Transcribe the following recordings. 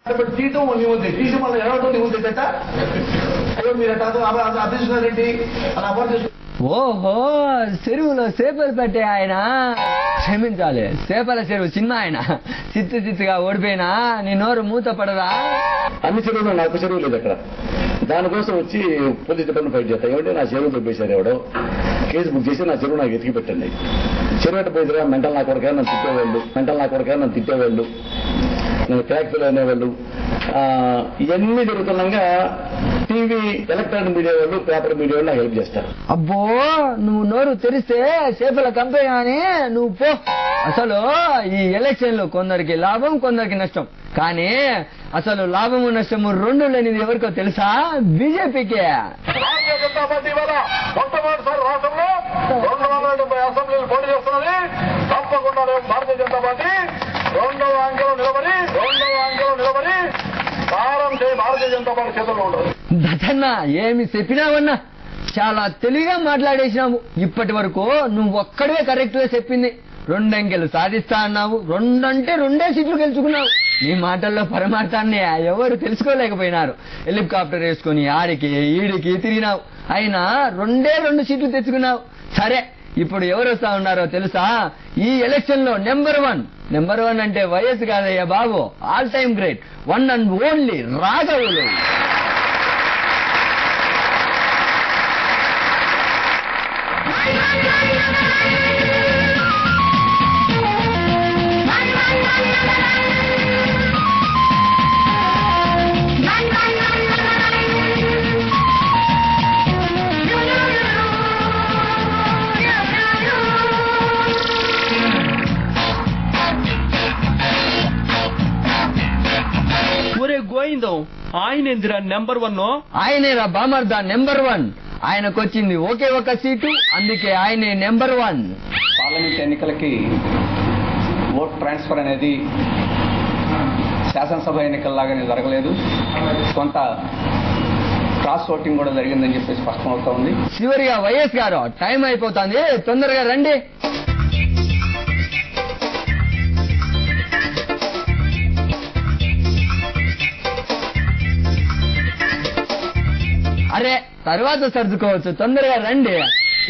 తీయటం నీ ఉంది, తీసి మళ్ళీ ఎడవటం నీ ఉంది చెట్ట. అయ్యో మీరు అర్థిస్తున్నారేంటి అలా అర్థం. ఓహో, చెరువులో చేపలు పట్టే ఆయన, క్షమించాలి, చేపల చెరువు చిన్న ఆయన చిత్తుగా ఓడిపోయినా నీ నోరు మూత పడదా? అన్ని చెరువులు నాకు చెరువు లేదు అక్కడ. దానికోసం వచ్చి పోలీస్ డిపార్ట్మెంట్ ఫైట్ చేస్తా. ఏమంటే నా చెరువు దొబ్బేశారు ఎవడో, కేసు బుక్ చేసి నా చెరువు నాకు ఎతికి పెట్టండి. చెరువు ఎట్ట పోయిరా మెంటల్ నా కొరకే నన్ను తిట్టేవాళ్ళు, నేను ట్యాక్సీలు అనేవాళ్ళు, ఇవన్నీ జరుగుతున్నాగా టీవీ ఎలక్ట్రానిక్ మీడియా వాళ్ళు, పేపర్ మీడియా వాళ్ళు నాకు హెల్ప్ చేస్తారు. అబ్బో, నువ్వు నోరు తెరిస్తే చేపల కంపెనీ అని నువ్వు పో. అసలు ఈ ఎలక్షన్ లో కొందరికి లాభం, కొందరికి నష్టం. కానీ అసలు లాభము నష్టము రెండు లేనిది ఎవరికో తెలుసా? బీజేపీకే. భారతీయ జనతా పార్టీ వల్ల మొట్టమొదటిసారి రాష్ట్రంలో 270 అసెంబ్లీలు పోటీ చేస్తున్నది. తప్పకుండా భారతీయ జనతా పార్టీ రెండవ అంకెలో నిలబడి కారం చేయి భారతీయ జనతా పార్టీ చేతుల్లో ఉండదు. దచ్చన్నా, ఏమి చెప్పినావన్నా, చాలా తెలివిగా మాట్లాడేసినావు. ఇప్పటి వరకు నువ్వు ఒక్కడే కరెక్ట్ గా చెప్పింది. 2 అంకెలు సాధిస్తా అన్నావు, 2 అంటే 2 సీట్లు గెలుచుకున్నావు. నీ మాటల్లో పరమార్థాన్ని ఎవరు తెలుసుకోలేకపోయినారు. హెలికాప్టర్ వేసుకుని ఆడికి ఈడికి తిరిగినావు, అయినా 2 సీట్లు తెచ్చుకున్నావు. సరే, ఇప్పుడు ఎవరు వస్తా ఉన్నారో తెలుసా? ఈ ఎలక్షన్ లో నెంబర్ 1 అంటే వయస్సు కాదయ్యా బాబు, all time great, 1 and only రాఘవులు. గోయిందం ఆయనేందిరా నెంబర్ 1? ఆయనేరా బామర్దా నెంబర్ 1. ఆయనకొచ్చింది ఒకే ఒక సీటు, అందుకే ఆయనే నెంబర్ 1. పార్లమెంట్ ఎన్నికలకి ఓట్ ట్రాన్స్ఫర్ అనేది శాసనసభ ఎన్నికల్లాగానే జరగలేదు. కొంత క్రాస్ ఓటింగ్ కూడా జరిగిందని చెప్పి స్పష్టమవుతా ఉంది. చివరిగా వైఎస్ గారు, టైం అయిపోతుంది, తొందరగా రండి. అరే, తర్వాత సర్దుకోవచ్చు, తొందరగా రండి.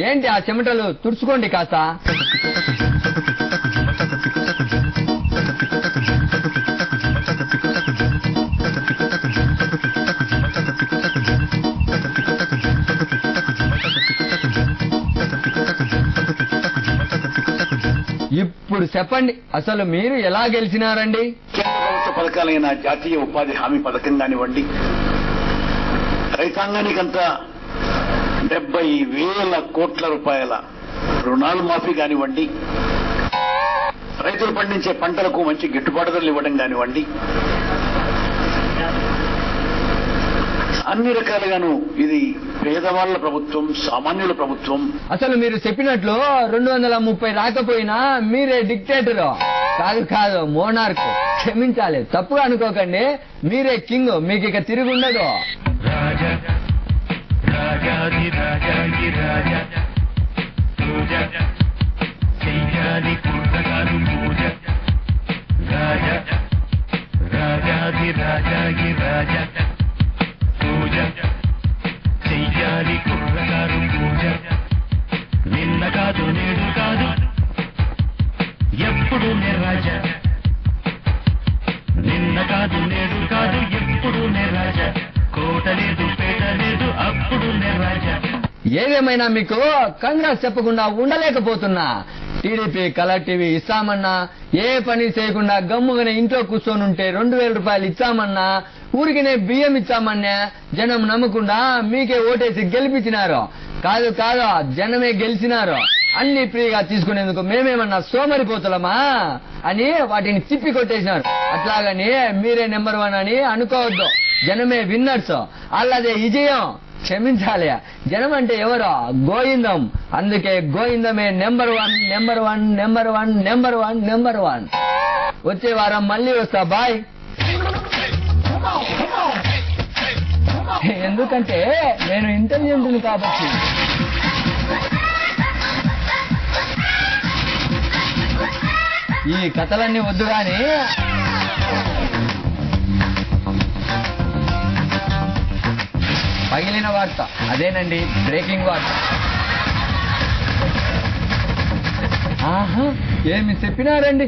ఏంటి ఆ చెమటలు, తుడుచుకోండి కాస్త. ఇప్పుడు చెప్పండి, అసలు మీరు ఎలా గెలిచినారండి? కేంద్ర ప్రభుత్వ పథకాలైన జాతీయ ఉపాధి హామీ పథకం కానివ్వండి, రైతాంగానికంతా 70,000 కోట్ల రూపాయల రుణాలు మాఫీ కానివ్వండి, రైతులు పండించే పంటలకు మంచి గిట్టుబాటు ధరలు ఇవ్వడం కానివ్వండి, అన్ని రకాలుగాను ఇది పేదవాళ్ల ప్రభుత్వం, సామాన్యుల ప్రభుత్వం. అసలు మీరు చెప్పినట్లు 230 రాకపోయినా మీరే డిక్టేటర్. కాదు, మోనార్క్. క్షమించాలి, తప్పుగా అనుకోకండి, మీరే కింగ్, మీకు ఇక తిరుగుండదు. నిన్న కాదు నేడు కాదు ఎప్పుడు రాజా, నిన్న కాదు నేడు కాదు ఎప్పుడు రాజా, కోట లేదు పేట లేదు అప్పుడు రాజా. ఏదేమైనా మీకు కాంగ్రెస్ చెప్పకుండా ఉండలేకపోతున్నా. టీడీపీ కలర్ టీవీ ఇస్తామన్నా, ఏ పని చేయకుండా గమ్ముగానే ఇంట్లో కూర్చొనుంటే 2,000 రూపాయలు ఇచ్చామన్నా, ఊరికినే బియ్యం ఇచ్చామన్నా జనం నమ్మకుండా మీకే ఓటేసి గెలిపించినారు. కాదు, జనమే గెలిచినారు. అన్ని ఫ్రీగా తీసుకునేందుకు మేమేమన్నా సోమరిపోతులమా అని వాటిని తిప్పి కొట్టేసినారు. అట్లాగని మీరే నెంబర్ 1 అని అనుకోవద్దు. జనమే విన్నర్స్, అల్లదే విజయం. క్షమించాలి, జనం అంటే ఎవరో గోవిందం, అందుకే గోవిందమే నెంబర్ 1. వచ్చే వారం మళ్ళీ వస్తా, బాయ్. ఎందుకంటే నేను ఇంటెలిజెంట్ కాబట్టి. ఈ కథలన్నీ వద్దు గాని పగిలిన వార్త అదేనండి, బ్రేకింగ్ వార్త. ఆహా, ఏమి చెప్పినారండి.